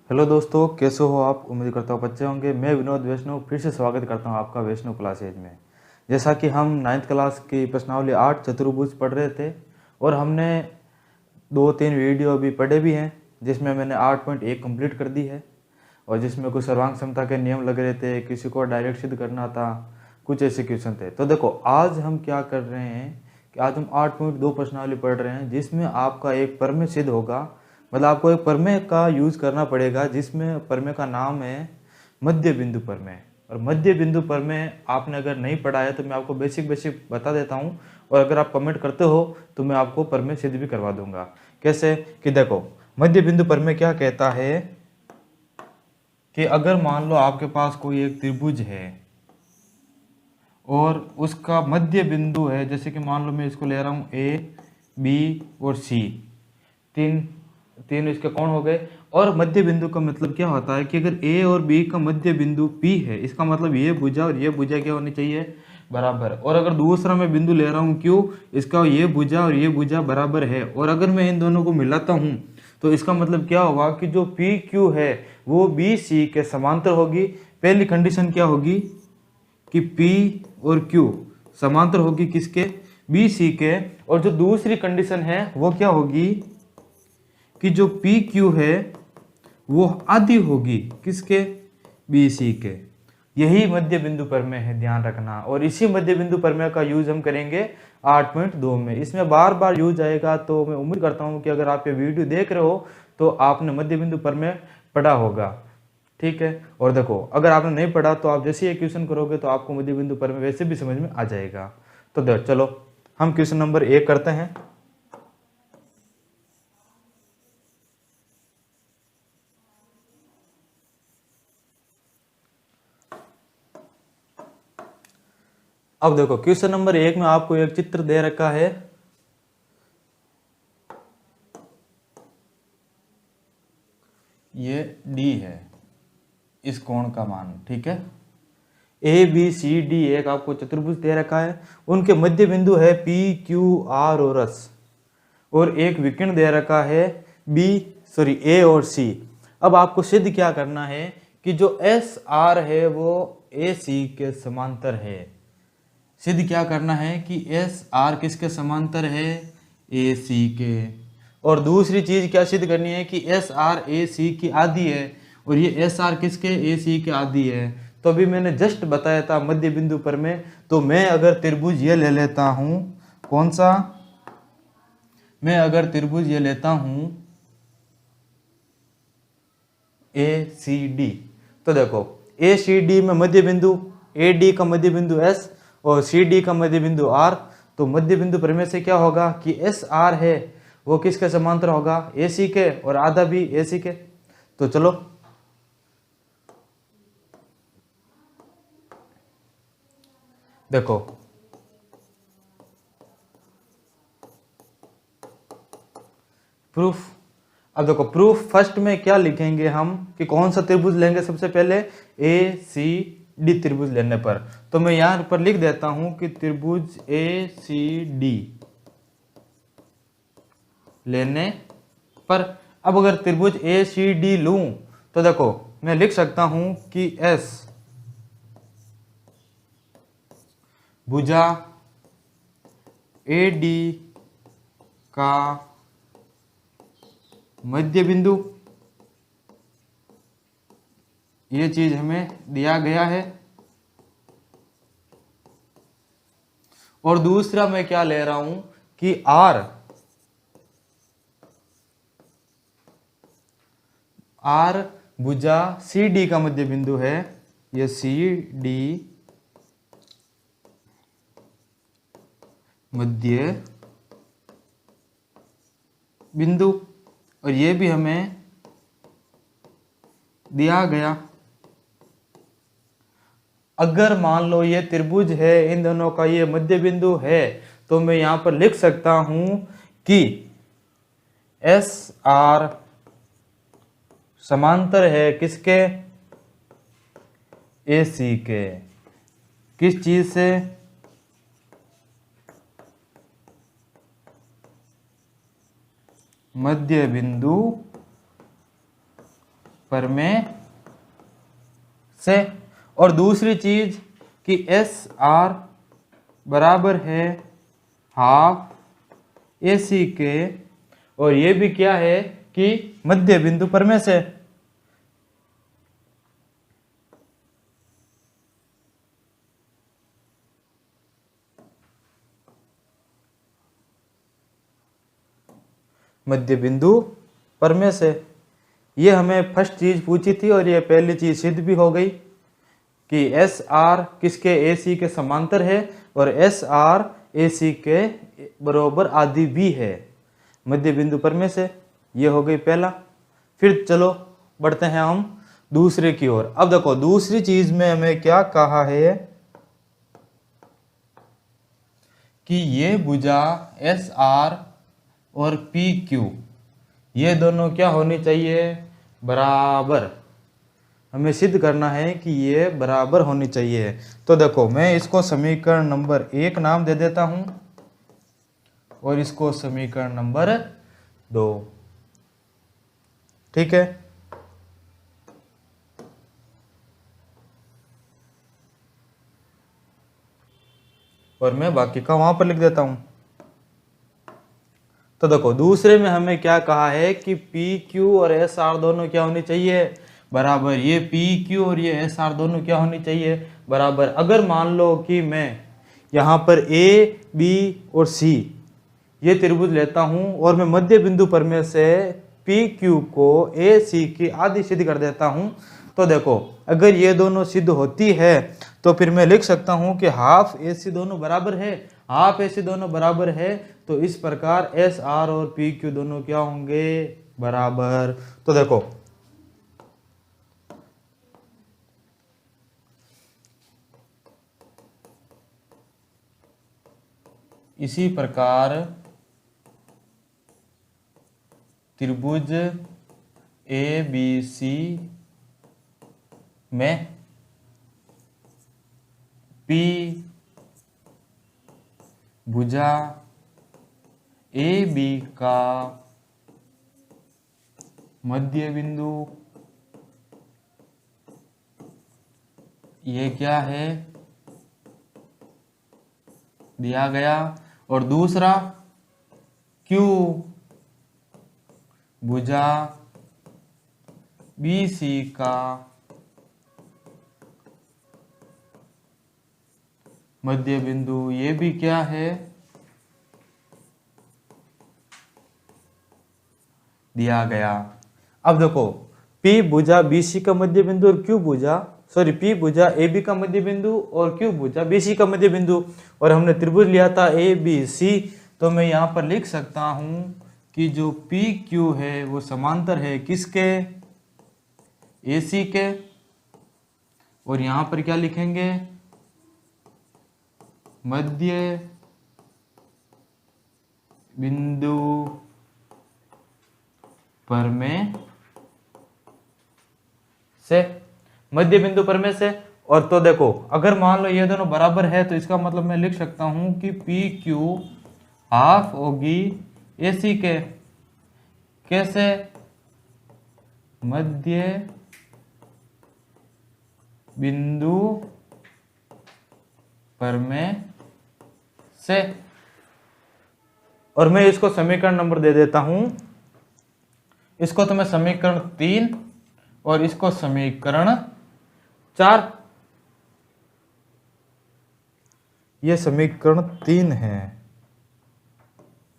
Hello दोस्तों, कैसे हो आप? उम्मीद करता हूँ अच्छे होंगे। मैं विनोद वैष्णव फिर से स्वागत करता हूँ आपका वैष्णव क्लासेज में। जैसा कि हम 9th क्लास की प्रश्नावली 8 चतुर्भुज पढ़ रहे थे और हमने 2-3 वीडियो अभी पढ़े भी हैं, जिसमें मैंने 8.1 कंप्लीट कर दी है और जिसमें कुछ सर्वांग क्षमता के नियम लग रहे थे, किसी को डायरेक्ट सिद्ध करना था, कुछ ऐसे क्वेश्चन थे। तो देखो आज हम क्या कर रहे हैं कि आज हम 8.2 प्रश्नावली पढ़ रहे हैं, जिसमें आपका एक प्रमेय सिद्ध होगा। मतलब आपको एक प्रमेय का यूज करना पड़ेगा, जिसमें प्रमेय का नाम है मध्य बिंदु प्रमेय। और मध्य बिंदु प्रमेय आपने अगर नहीं पढ़ा है तो मैं आपको बेसिक बता देता हूँ, और अगर आप कमेंट करते हो तो मैं आपको प्रमेय सिद्ध भी करवा दूंगा। कैसे कि देखो, मध्य बिंदु प्रमेय क्या कहता है कि अगर मान लो आपके पास कोई एक त्रिभुज है और उसका मध्य बिंदु है, जैसे कि मान लो मैं इसको ले रहा हूँ ए, बी और सी, तीन तीन इसके कोण हो गए। और मध्य बिंदु का मतलब क्या होता है कि अगर ए और बी का मध्य बिंदु पी है, इसका मतलब ये भुजा और ये भुजा क्या होनी चाहिए? बराबर। और अगर दूसरा मैं बिंदु ले रहा हूँ क्यू, इसका ये भुजा और ये भुजा बराबर है, और अगर मैं इन दोनों को मिलाता हूँ तो इसका मतलब क्या होगा कि जो पी क्यू है वो बी सी के समांतर होगी। पहली कंडीशन क्या होगी कि P और Q समांतर होगी किसके? बी सी के। और जो दूसरी कंडीशन है वो क्या होगी कि जो पी क्यू है वो आधी होगी किसके? बी सी के। यही मध्य बिंदु प्रमेय है, ध्यान रखना। और इसी मध्य बिंदु प्रमेय का यूज हम करेंगे 8.2 में। इसमें बार बार यूज आएगा, तो मैं उम्मीद करता हूँ कि अगर आप ये वीडियो देख रहे हो तो आपने मध्य बिंदु प्रमेय पढ़ा होगा। ठीक है। और देखो, अगर आपने नहीं पढ़ा तो आप जैसे ये क्वेश्चन करोगे तो आपको मध्य बिंदु प्रमेय वैसे भी समझ में आ जाएगा। तो देखो चलो हम क्वेश्चन नंबर 1 करते हैं। अब देखो क्वेश्चन नंबर 1 में आपको एक चित्र दे रखा है। ये डी है, इस कोण का मान, ठीक है। ए बी सी डी एक आपको चतुर्भुज दे रखा है, उनके मध्य बिंदु है पी क्यू आर और एस, और एक विकर्ण दे रखा है ए और सी। अब आपको सिद्ध क्या करना है कि जो एस आर है वो ए सी के समांतर है। सिद्ध क्या करना है कि एस आर किसके समांतर है? ए सी के। और दूसरी चीज क्या सिद्ध करनी है कि एस आर ए सी की आधी है, और ये एस आर किसके? ए सी के आधी है। तो अभी मैंने जस्ट बताया था मध्य बिंदु पर में। तो मैं अगर त्रिभुज ये ले लेता हूं, कौन सा? मैं अगर त्रिभुज ये लेता हूं ए सी डी, तो देखो ए सी डी में मध्य बिंदु, ए डी का मध्य बिंदु एस और सी डी का मध्य बिंदु आर। तो मध्य बिंदु प्रमेय से क्या होगा कि एस आर है वो किसके समांतर होगा? ए सी के, और आधा भी ए सी के। तो चलो देखो, प्रूफ। अब देखो प्रूफ फर्स्ट में क्या लिखेंगे हम कि कौन सा त्रिभुज लेंगे? सबसे पहले ए सी डी त्रिभुज लेने पर, तो मैं यहां पर लिख देता हूं कि त्रिभुज ए सी डी लेने पर। अब अगर त्रिभुज ए सी डी लूं तो देखो मैं लिख सकता हूं कि एस भुजा ए डी का मध्य बिंदु, ये चीज हमें दिया गया है। और दूसरा मैं क्या ले रहा हूं कि आर भुजा सी डी का मध्य बिंदु है, ये सी डी मध्य बिंदु, और ये भी हमें दिया गया। अगर मान लो ये त्रिभुज है, इन दोनों का ये मध्य बिंदु है, तो मैं यहां पर लिख सकता हूं कि एस आर समांतर है किसके? ए सी के। किस चीज से? मध्य बिंदु परमेय से। और दूसरी चीज कि एस आर बराबर है हाफ ए सी के, और ये भी क्या है कि मध्य बिंदु परमेय से। मध्य बिंदु परमेय से, ये हमें फर्स्ट चीज पूछी थी और ये पहली चीज सिद्ध भी हो गई कि एस आर किसके ए सी के समांतर है और एस आर ए सी के बराबर आदि भी है मध्य बिंदु परमेय से। ये हो गई पहला। फिर चलो बढ़ते हैं हम दूसरे की ओर। अब देखो दूसरी चीज में हमें क्या कहा है कि ये भुजा एस आर और पी क्यू ये दोनों क्या होनी चाहिए, बराबर। हमें सिद्ध करना है कि ये बराबर होनी चाहिए। तो देखो मैं इसको समीकरण नंबर 1 नाम दे देता हूं और इसको समीकरण नंबर 2, ठीक है। और मैं बाकी का वहां पर लिख देता हूं। तो देखो दूसरे में हमें क्या कहा है कि पी क्यू और एस आर दोनों क्या होनी चाहिए, बराबर। ये पी क्यू और ये एस आर दोनों क्या होनी चाहिए, बराबर। अगर मान लो कि मैं यहाँ पर ए बी और सी ये त्रिभुज लेता हूं और मैं मध्य बिंदु परमेय से पी क्यू को ए सी की आधी सिद्ध कर देता हूं, तो देखो अगर ये दोनों सिद्ध होती है तो फिर मैं लिख सकता हूं कि हाफ ए सी दोनों बराबर है। हाफ ए सी दोनों बराबर है तो इस प्रकार एस आर और पी क्यू दोनों क्या होंगे, बराबर। तो देखो इसी प्रकार त्रिभुज ए बी सी में पी भुजा ए बी का मध्य बिंदु ये क्या है, दिया गया। और दूसरा Q भुजा बी सी का मध्य बिंदु ये भी क्या है, दिया गया। अब देखो P भुजा BC का मध्य बिंदु और P भुजा AB का मध्य बिंदु और Q भुजा BC का मध्य बिंदु, और हमने त्रिभुज लिया था ABC। तो मैं यहाँ पर लिख सकता हूँ कि जो PQ है वो समांतर है किसके, AC के। और यहाँ पर क्या लिखेंगे, मध्य बिंदु परमेय से, मध्य बिंदु परमेय से। और तो देखो अगर मान लो ये दोनों बराबर है तो इसका मतलब मैं लिख सकता हूं कि पी क्यू हाफ होगी एसी के, कैसे, मध्य बिंदु परमेय से। और मैं इसको समीकरण नंबर दे देता हूं, इसको तो मैं समीकरण 3 और इसको समीकरण 4। ये समीकरण 3 है।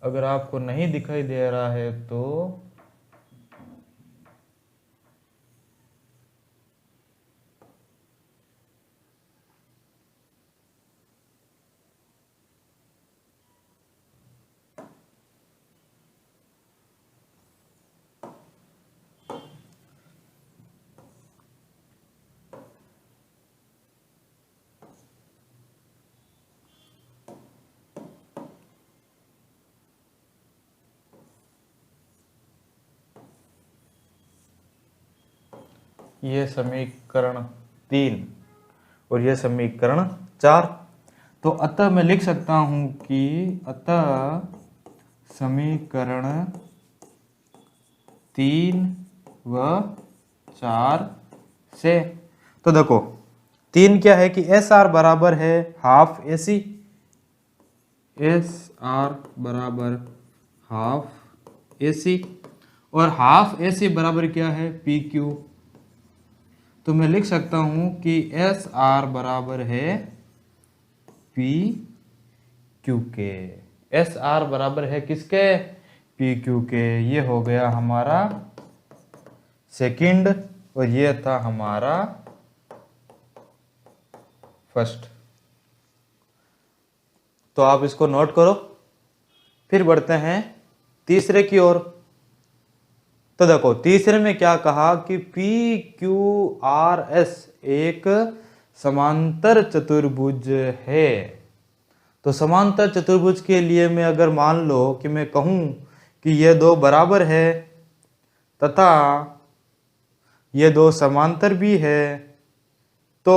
अगर आपको नहीं दिखाई दे रहा है तो ये समीकरण 3 और ये समीकरण 4। तो अतः मैं लिख सकता हूं कि अतः समीकरण 3 व 4 से। तो देखो 3 क्या है कि एस आर बराबर है हाफ ए सी, एस आर बराबर हाफ ए सी, और हाफ ए सी बराबर क्या है पी क्यू। तो मैं लिख सकता हूं कि एस आर बराबर है पी क्यू के। एस आर बराबर है किसके, पी क्यू के। ये हो गया हमारा सेकंड और ये था हमारा फर्स्ट। तो आप इसको नोट करो। फिर बढ़ते हैं तीसरे की ओर। तो देखो तीसरे में क्या कहा कि पी क्यू आर एस एक समांतर चतुर्भुज है। तो समांतर चतुर्भुज के लिए मैं अगर मान लो कि मैं कहूं कि ये दो बराबर है तथा ये दो समांतर भी है, तो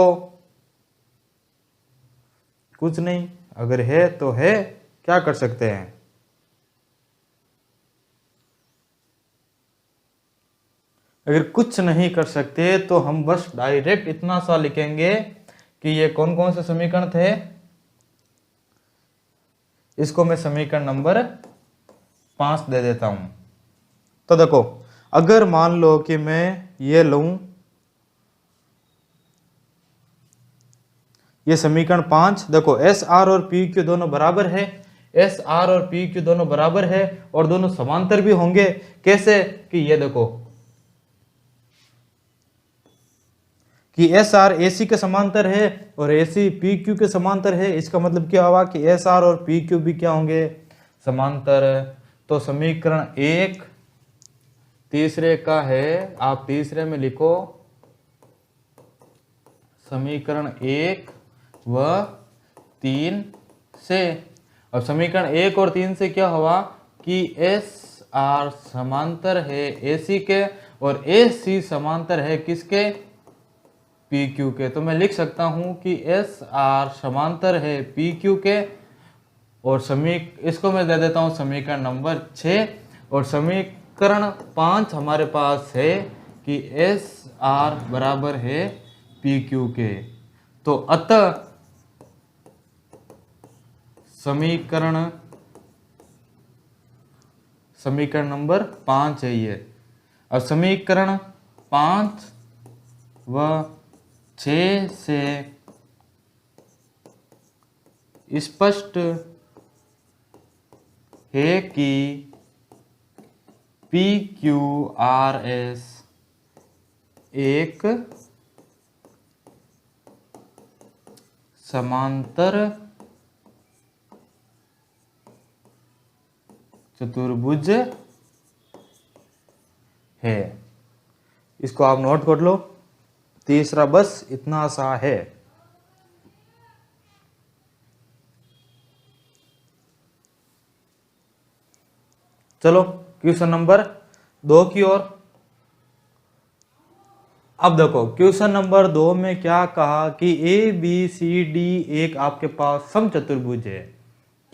कुछ नहीं, अगर है तो है, क्या कर सकते हैं, अगर कुछ नहीं कर सकते तो हम बस डायरेक्ट इतना सा लिखेंगे कि ये कौन कौन से समीकरण थे। इसको मैं समीकरण नंबर 5 दे देता हूं। तो देखो अगर मान लो कि मैं ये लूं, ये समीकरण 5, देखो एस आर और पी क्यू दोनों बराबर है, एस आर और पी क्यू दोनों बराबर है और दोनों समांतर भी होंगे। कैसे कि ये देखो कि एस आर ए सी के समांतर है और ए सी पी क्यू के समांतर है। इसका मतलब क्या हुआ कि एस आर और पी क्यू भी क्या होंगे, समांतर। तो समीकरण 1 तीसरे का है, आप तीसरे में लिखो समीकरण 1 व 3 से। अब समीकरण 1 और 3 से क्या हुआ कि एस आर समांतर है ए सी के और ए सी समांतर है किसके, पी क्यू के। तो मैं लिख सकता हूं कि एस आर समांतर है पी क्यू के, और इसको मैं दे देता हूं समीकरण नंबर 6। और समीकरण 5 हमारे पास है कि एस आर बराबर है पी क्यू के। तो अतः समीकरण नंबर 5 है ये। अब समीकरण 5 व 6 से स्पष्ट है कि पी क्यू आर एस एक समांतर चतुर्भुज है। इसको आप नोट कर लो, तीसरा बस इतना सा है। चलो क्वेश्चन नंबर 2 की ओर। अब देखो क्वेश्चन नंबर 2 में क्या कहा कि ए बी सी डी एक आपके पास समचतुर्भुज है।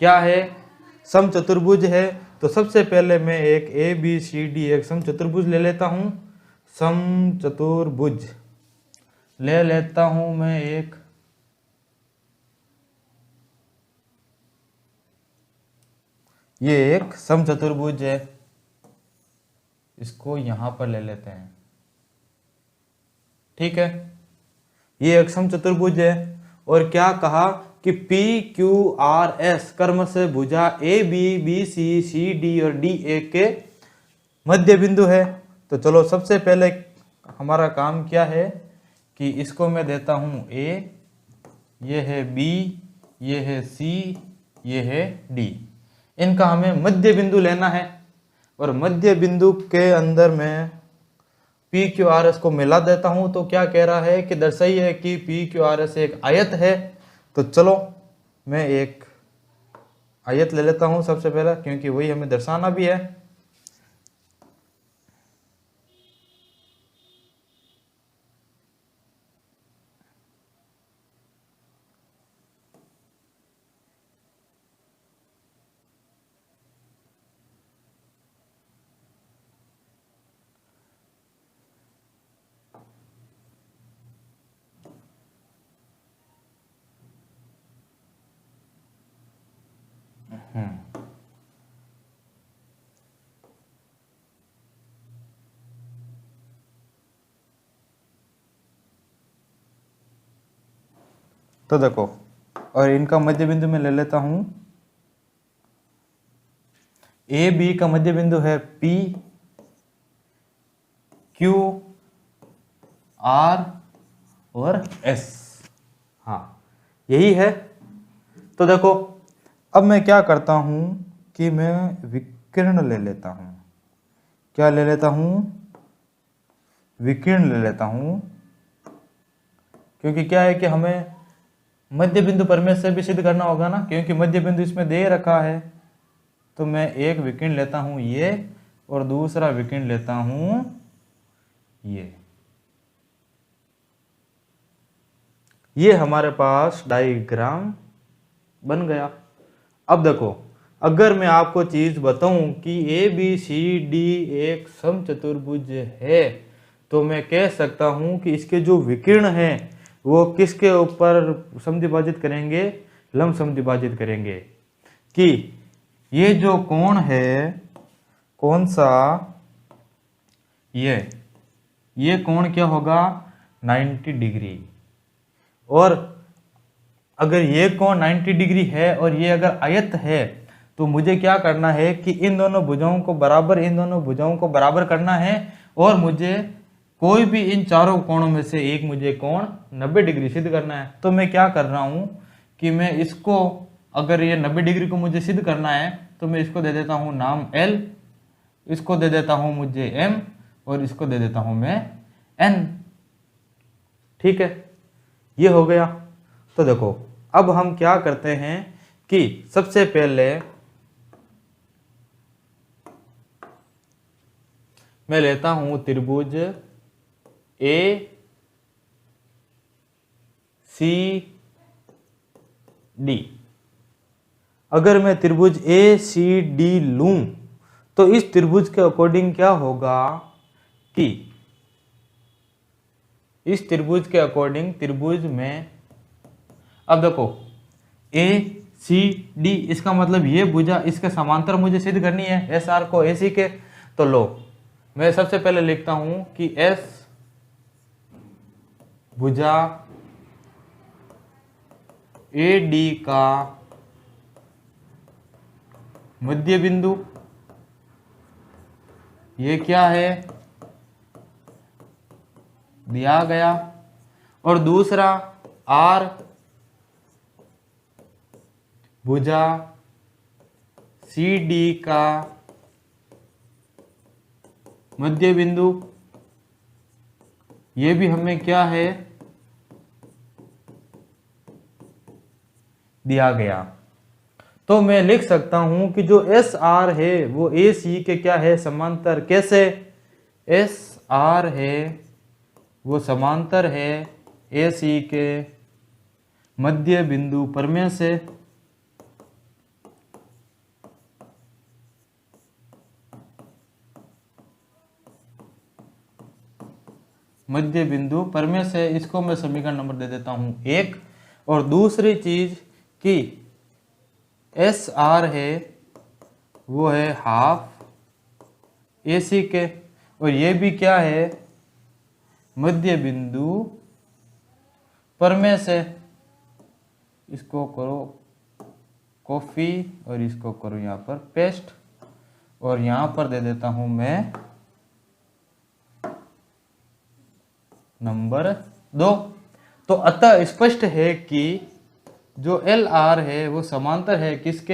क्या है, समचतुर्भुज है। तो सबसे पहले मैं एक ए बी सी डी एक समचतुर्भुज ले लेता हूं। समचतुर्भुज ले लेता हूं मैं एक, ये एक समचतुर्भुज है, इसको यहां पर ले लेते हैं। ठीक है, ये एक समचतुर्भुज है। और क्या कहा कि P Q R S कर्म से भुजा A B B C C D और D A के मध्य बिंदु है। तो चलो सबसे पहले हमारा काम क्या है कि इसको मैं देता हूं A, ये है B, ये है C, ये है D। इनका हमें मध्य बिंदु लेना है और मध्य बिंदु के अंदर मैं पी क्यू आर एस को मिला देता हूं। तो क्या कह रहा है कि दर्शाइए कि पी क्यू आर एस एक आयत है। तो चलो मैं एक आयत ले लेता हूं सबसे पहले, क्योंकि वही हमें दर्शाना भी है। तो देखो, और इनका मध्य बिंदु मैं ले लेता हूं। ए बी का मध्य बिंदु है P Q R और S। हाँ, यही है। तो देखो, अब मैं क्या करता हूं कि मैं विकर्ण ले लेता हूं। क्या ले लेता हूं? विकर्ण ले लेता हूं, क्योंकि क्या है कि हमें मध्य बिंदु प्रमेय से भी सिद्ध करना होगा ना, क्योंकि मध्य बिंदु इसमें दे रखा है। तो मैं एक विकर्ण लेता हूं ये, और दूसरा विकर्ण लेता हूं ये हमारे पास डायग्राम बन गया। अब देखो, अगर मैं आपको चीज बताऊं कि ए बी सी डी एक समचतुर्भुज है, तो मैं कह सकता हूं कि इसके जो विकर्ण हैं वो किसके ऊपर समद्विभाजित करेंगे? लंब समद्विभाजित करेंगे। कि ये जो कोण है, कौन सा? ये कोण क्या होगा? 90 डिग्री। और अगर ये कोण 90 डिग्री है और ये अगर आयत है, तो मुझे क्या करना है कि इन दोनों भुजाओं को बराबर करना है, और मुझे कोई भी इन चारों कोणों में से एक मुझे कोण 90 डिग्री सिद्ध करना है। तो मैं क्या कर रहा हूं कि मैं इसको, अगर ये 90 डिग्री को मुझे सिद्ध करना है, तो मैं इसको दे देता हूं नाम L, इसको दे देता हूं मुझे M, और इसको दे देता हूं मैं N। ठीक है, ये हो गया। तो देखो, अब हम क्या करते हैं कि सबसे पहले मैं लेता हूं त्रिभुज ए सी डी। अगर मैं त्रिभुज ए सी डी लूं, तो इस त्रिभुज के अकॉर्डिंग क्या होगा कि इस त्रिभुज के अकॉर्डिंग त्रिभुज में, अब देखो ए सी डी, इसका मतलब ये भुजा इसके समांतर मुझे सिद्ध करनी है, एस आर को एसी के। तो लो, मैं सबसे पहले लिखता हूं कि एस भुजा ए डी का मध्य बिंदु, ये क्या है? दिया गया। और दूसरा आर भुजा सी डी का मध्य बिंदु, ये भी हमें क्या है? दिया गया। तो मैं लिख सकता हूं कि जो एस आर है वो ए सी के क्या है? समांतर। कैसे? एस आर है वो समांतर है ए सी के मध्य बिंदु प्रमेय से। मध्य बिंदु प्रमेय से, इसको मैं समीकरण नंबर दे देता हूं 1। और दूसरी चीज कि एस आर है वो है हाफ ए सी के, और ये भी क्या है? मध्य बिंदु प्रमेय से। इसको करो कॉफी और इसको करो यहाँ पर पेस्ट, और यहाँ पर दे देता हूं मैं नंबर 2। तो अतः स्पष्ट है कि जो एल आर है वो समांतर है किसके?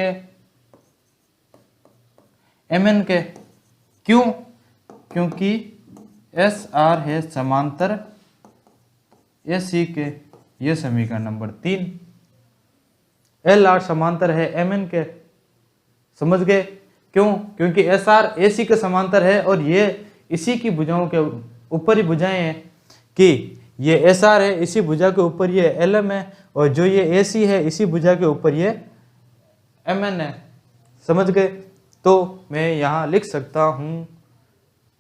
एम एन के। क्यों? क्योंकि एस आर है समांतर ए सी के। ये समीकरण नंबर 3। एल आर समांतर है एम एन के। समझ गए? क्यों? क्योंकि एस आर ए सी के समांतर है, और ये इसी की भुजाओं के ऊपर ही भुजाएं हैं कि ये एस आर है, इसी भुजा के ऊपर ये एल एम है, और जो ये ए सी है इसी भुजा के ऊपर ये एम एन है। समझ गए? तो मैं यहां लिख सकता हूं,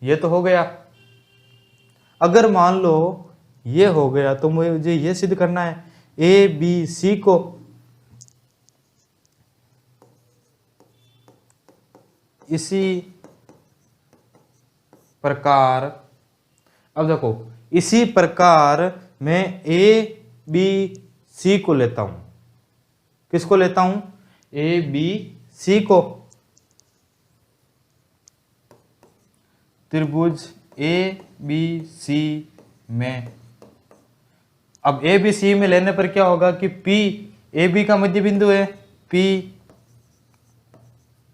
ये तो हो गया। अगर मान लो ये हो गया, तो मुझे ये सिद्ध करना है ए बी सी को इसी प्रकार, अब देखो, इसी प्रकार मैं ए बी सी को लेता हूं। किसको लेता हूं? ए बी सी को। त्रिभुज ए बी सी में, अब ए बी सी में लेने पर क्या होगा कि पी ए बी का मध्य बिंदु है, पी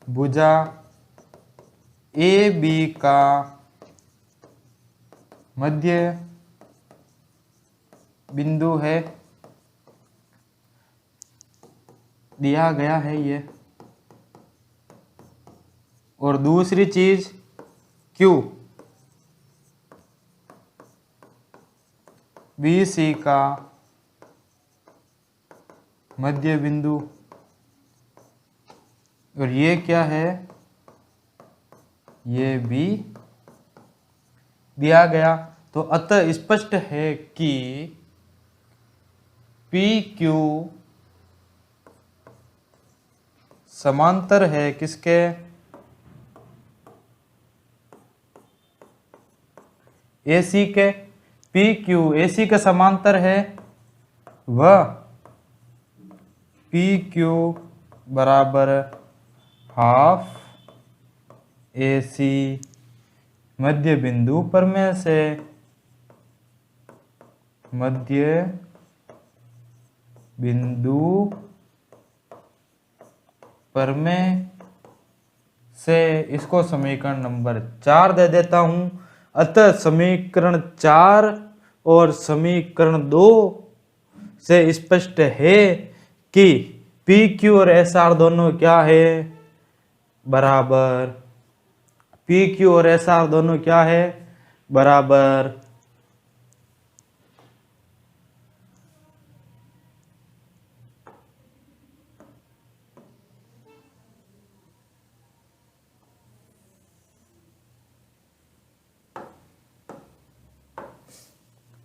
भुजा ए बी का मध्य बिंदु है, दिया गया है ये। और दूसरी चीज क्यू बी सी का मध्य बिंदु, और ये क्या है? ये भी दिया गया। तो अतः स्पष्ट है कि पी क्यू समांतर है किसके? ए सी के। पी क्यू ए सी के समांतर है, वह पी क्यू बराबर हाफ ए सी मध्य बिंदु प्रमेय से, मध्य बिंदु प्रमेय से, इसको समीकरण नंबर 4 दे देता हूं। अतः समीकरण 4 और समीकरण 2 से स्पष्ट है कि पी क्यू और एस आर दोनों क्या है? बराबर। पी क्यू और एस आर दोनों क्या है? बराबर।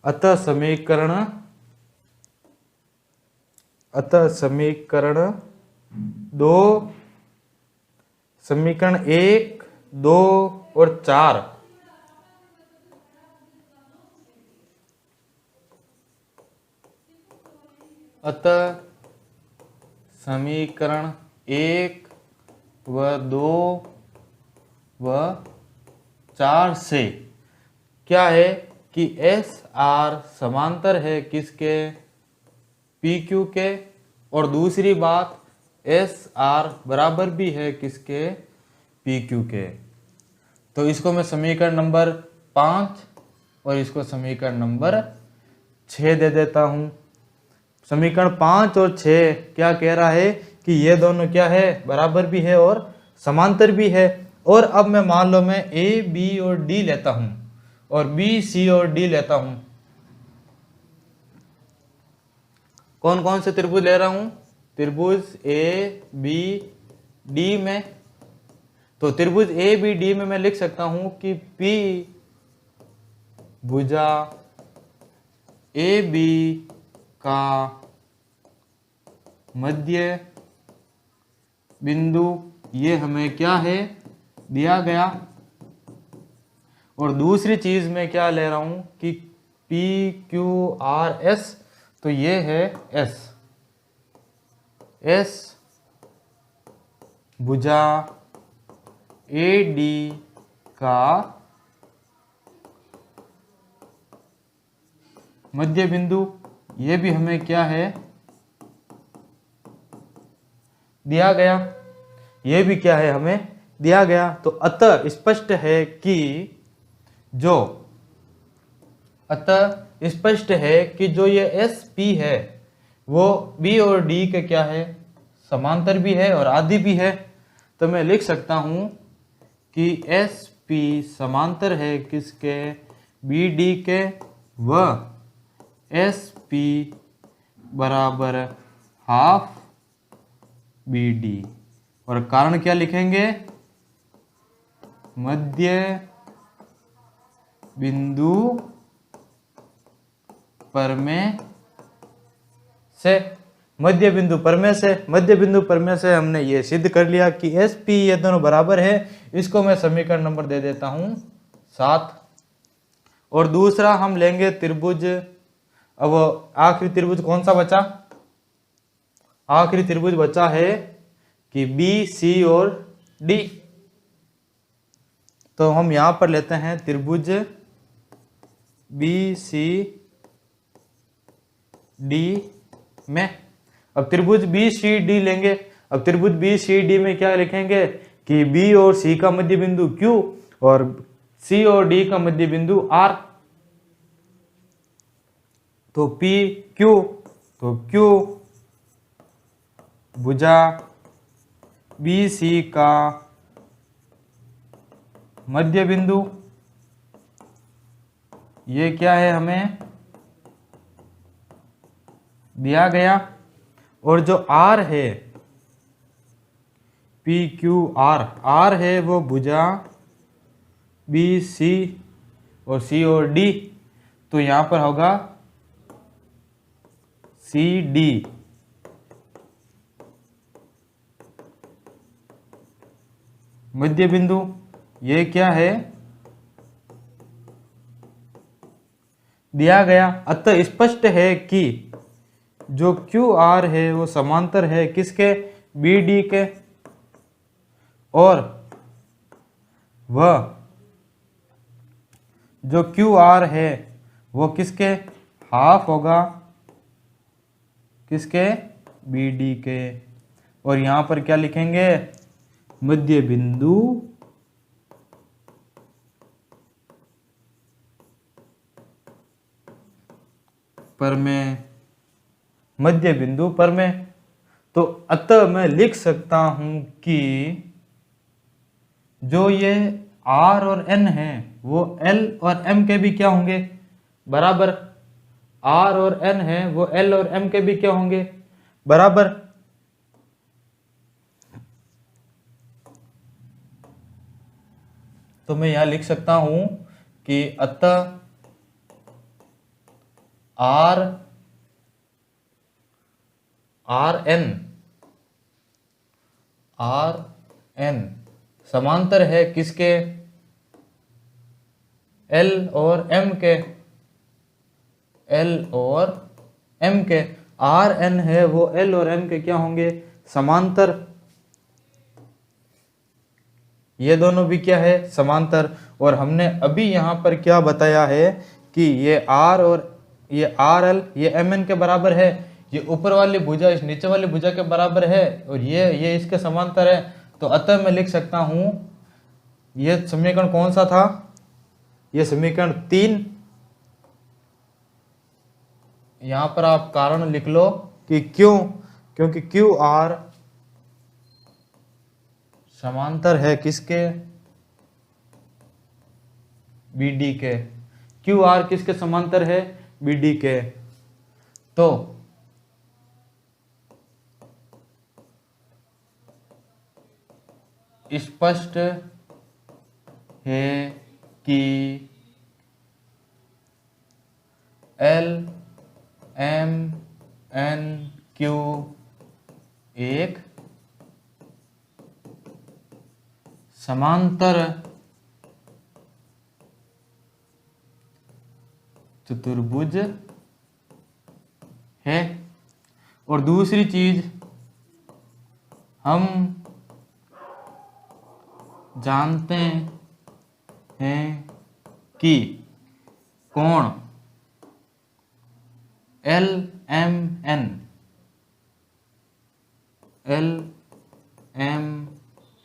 अतः समीकरण 2, समीकरण 1, 2 और 4 अतः समीकरण 1 व 2 व 4 से क्या है कि एस आर समांतर है किसके? पी क्यू के। और दूसरी बात, एस आर बराबर भी है किसके? पी क्यू के। तो इसको मैं समीकरण नंबर 5 और इसको समीकरण नंबर 6 दे देता हूं। समीकरण 5 और 6 क्या कह रहा है कि ये दोनों क्या है? बराबर भी है और समांतर भी है। और अब मैं मान लो मैं ए बी और डी लेता हूं और बी सी और डी लेता हूं। कौन कौन से त्रिभुज ले रहा हूं? त्रिभुज ए बी डी में। तो त्रिभुज ए बी डी में मैं लिख सकता हूं कि पी भुजा ए बी का मध्य बिंदु, ये हमें क्या है? दिया गया। और दूसरी चीज मैं क्या ले रहा हूं कि पी क्यू आर एस, तो ये है एस। एस भुजा ए डी का मध्य बिंदु, ये भी हमें क्या है? दिया गया। ये भी क्या है? हमें दिया गया। तो अतः स्पष्ट है कि जो ये एस पी है वो बी और डी के क्या है? समांतर भी है और आदि भी है। तो मैं लिख सकता हूं कि एस पी समांतर है किसके? बी डी के। व एस पी बराबर हाफ बी डी। और कारण क्या लिखेंगे? मध्य बिंदु प्रमेय से। मध्य बिंदु प्रमेय से हमने ये सिद्ध कर लिया कि एस पी ये दोनों बराबर है। इसको मैं समीकरण नंबर दे देता हूं 7। और दूसरा हम लेंगे त्रिभुज। अब आखिरी त्रिभुज कौन सा बचा? आखिरी त्रिभुज बचा है कि बी सी और डी। तो हम यहां पर लेते हैं त्रिभुज बी सी डी में। अब त्रिभुज बी सी डी लेंगे। अब त्रिभुज बी सी डी में क्या लिखेंगे कि बी और सी का मध्य बिंदु Q और सी और डी का मध्य बिंदु R। तो P Q, तो Q भुजा बी सी का मध्य बिंदु, ये क्या है हमें दिया गया। और जो R है पी क्यू आर है वो भुजा बी सी और सी और डी। तो यहां पर होगा सी डी। मध्य बिंदु ये क्या है दिया गया। अतः स्पष्ट है कि जो क्यू आर है वो समांतर है किसके? बी डी के। और वह जो क्यू आर है वो किसके? हाफ होगा किसके? बी डी के। और यहां पर क्या लिखेंगे? मध्य बिंदु प्रमेय, मध्य बिंदु प्रमेय। तो अतः मैं लिख सकता हूं कि जो ये R और N है वो L और M के भी क्या होंगे? बराबर। R और N है वो L और M के भी क्या होंगे? बराबर। तो मैं यहां लिख सकता हूं कि अतः आर एन समांतर है किसके? L और M के। L और M के। R N है वो L और M के क्या होंगे? समांतर। ये दोनों भी क्या है? समांतर। और हमने अभी यहां पर क्या बताया है कि ये R और ये RL ये MN के बराबर है। ये ऊपर वाली भुजा इस नीचे वाली भुजा के बराबर है और ये इसके समांतर है। तो अतः मैं लिख सकता हूं, ये समीकरण कौन सा था? ये समीकरण 3। यहां पर आप कारण लिख लो कि क्यों? क्योंकि क्यू आर समांतर है किसके? बी डी के। क्यू आर किसके समांतर है? बी डी के। तो स्पष्ट है कि L M N Q एक समांतर चतुर्भुज है। और दूसरी चीज हम जानते हैं कि कोण एल एम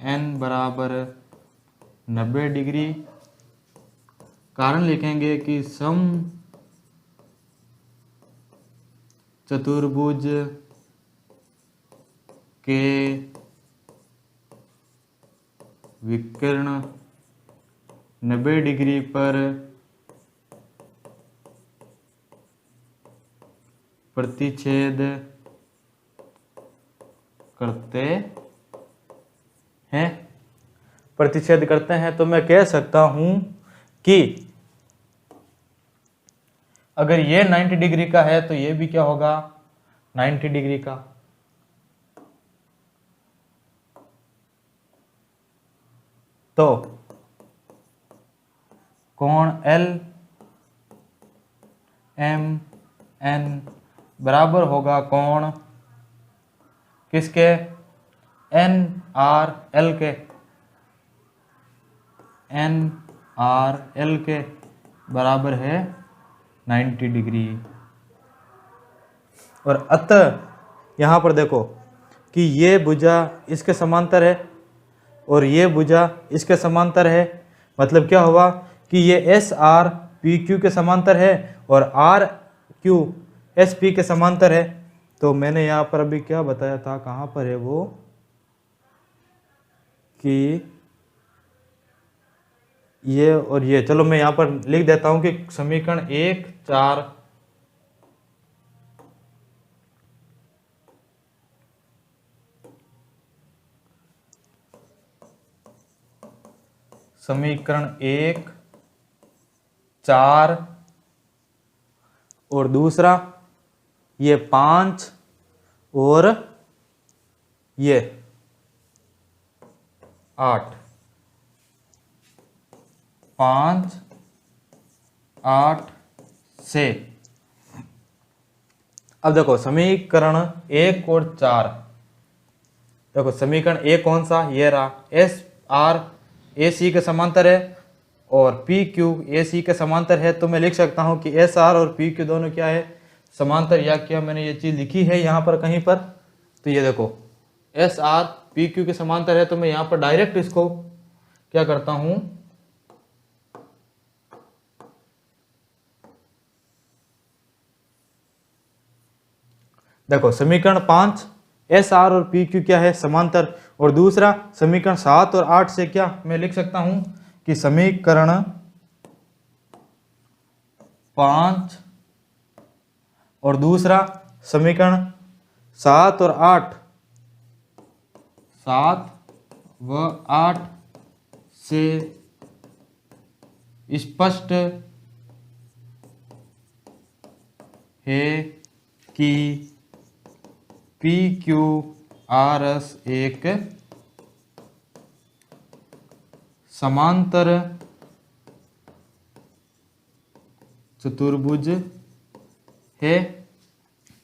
एन बराबर 90 डिग्री। कारण लिखेंगे कि सम चतुर्भुज के विकर्ण 90 डिग्री पर प्रतिच्छेद करते हैं। प्रतिच्छेद करते हैं तो मैं कह सकता हूं कि अगर ये 90 डिग्री का है तो ये भी क्या होगा? 90 डिग्री का। तो कोण एल एम एन बराबर होगा कोण किसके, एन आर एल के, एन आर एल के बराबर है 90 डिग्री। और अतः यहाँ पर देखो कि ये भुजा इसके समांतर है और ये भुजा इसके समांतर है। मतलब क्या हुआ कि ये एस आर पी क्यू के समांतर है और आर क्यू एस पी के समांतर है। तो मैंने यहाँ पर अभी क्या बताया था, कहाँ पर है वो, कि ये और ये, चलो मैं यहाँ पर लिख देता हूँ कि समीकरण 1 4 समीकरण 1 4 और दूसरा ये 5 और ये 8, 5 8 से। अब देखो समीकरण 1 और 4, देखो समीकरण 1 कौन सा, ये रहा, एस आर ए सी के समांतर है और पी क्यू ए सी के समांतर है। तो मैं लिख सकता हूं कि एस आर और पी क्यू दोनों क्या है, समांतर। या क्या मैंने ये चीज लिखी है यहाँ पर कहीं पर, तो ये देखो एस आर पी क्यू के समांतर है। तो मैं यहाँ पर डायरेक्ट इसको क्या करता हूं, देखो समीकरण 5 एस आर और पी क्यू क्या है, समांतर। और दूसरा समीकरण 7 और 8 से क्या मैं लिख सकता हूं कि समीकरण 5 और दूसरा समीकरण 7 और 8, 7 व 8 से स्पष्ट है कि पी क्यू आर एस एक समांतर चतुर्भुज है।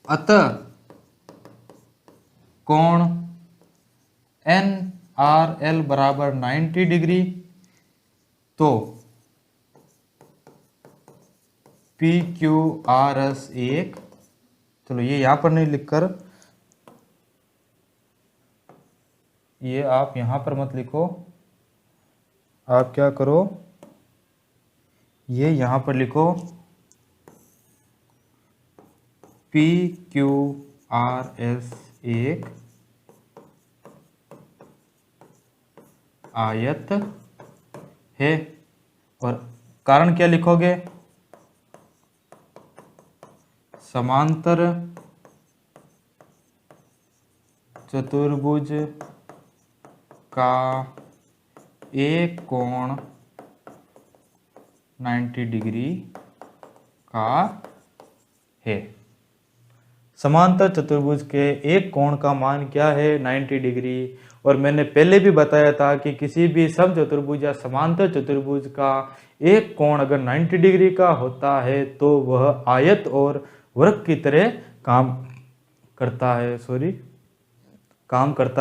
अतः कोण एन आर एल बराबर 90 डिग्री। तो पी क्यू आर एस एक, चलो ये यहां पर नहीं लिखकर, ये आप यहां पर मत लिखो, आप क्या करो, ये यहां पर लिखो पी क्यू आर एस एक आयत है। और कारण क्या लिखोगे, समांतर चतुर्भुज का एक कोण 90 डिग्री का है। समांतर चतुर्भुज के एक कोण का मान क्या है, 90 डिग्री। और मैंने पहले भी बताया था कि किसी भी समचतुर्भुज या समांतर चतुर्भुज का एक कोण अगर 90 डिग्री का होता है तो वह आयत और वृत्त की तरह काम करता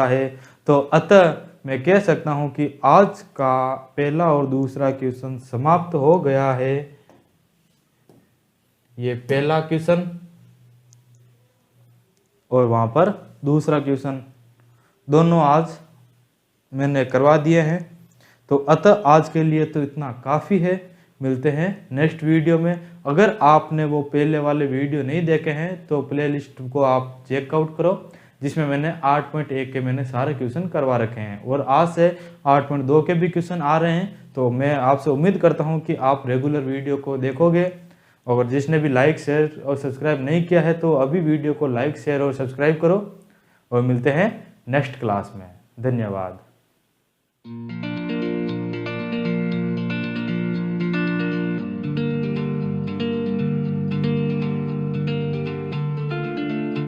है। तो अतः मैं कह सकता हूं कि आज का पहला और दूसरा क्वेश्चन समाप्त हो गया है। ये पहला क्वेश्चन और वहां पर दूसरा क्वेश्चन, दोनों आज मैंने करवा दिए हैं। तो अतः आज के लिए तो इतना काफ़ी है। मिलते हैं नेक्स्ट वीडियो में। अगर आपने वो पहले वाले वीडियो नहीं देखे हैं तो प्लेलिस्ट को आप चेकआउट करो, जिसमें मैंने 8.1 के मैंने सारे क्वेश्चन करवा रखे हैं और आज से 8.2 के भी क्वेश्चन आ रहे हैं। तो मैं आपसे उम्मीद करता हूं कि आप रेगुलर वीडियो को देखोगे। और जिसने भी लाइक शेयर और सब्सक्राइब नहीं किया है तो अभी वीडियो को लाइक शेयर और सब्सक्राइब करो। और मिलते हैं नेक्स्ट क्लास में। धन्यवाद।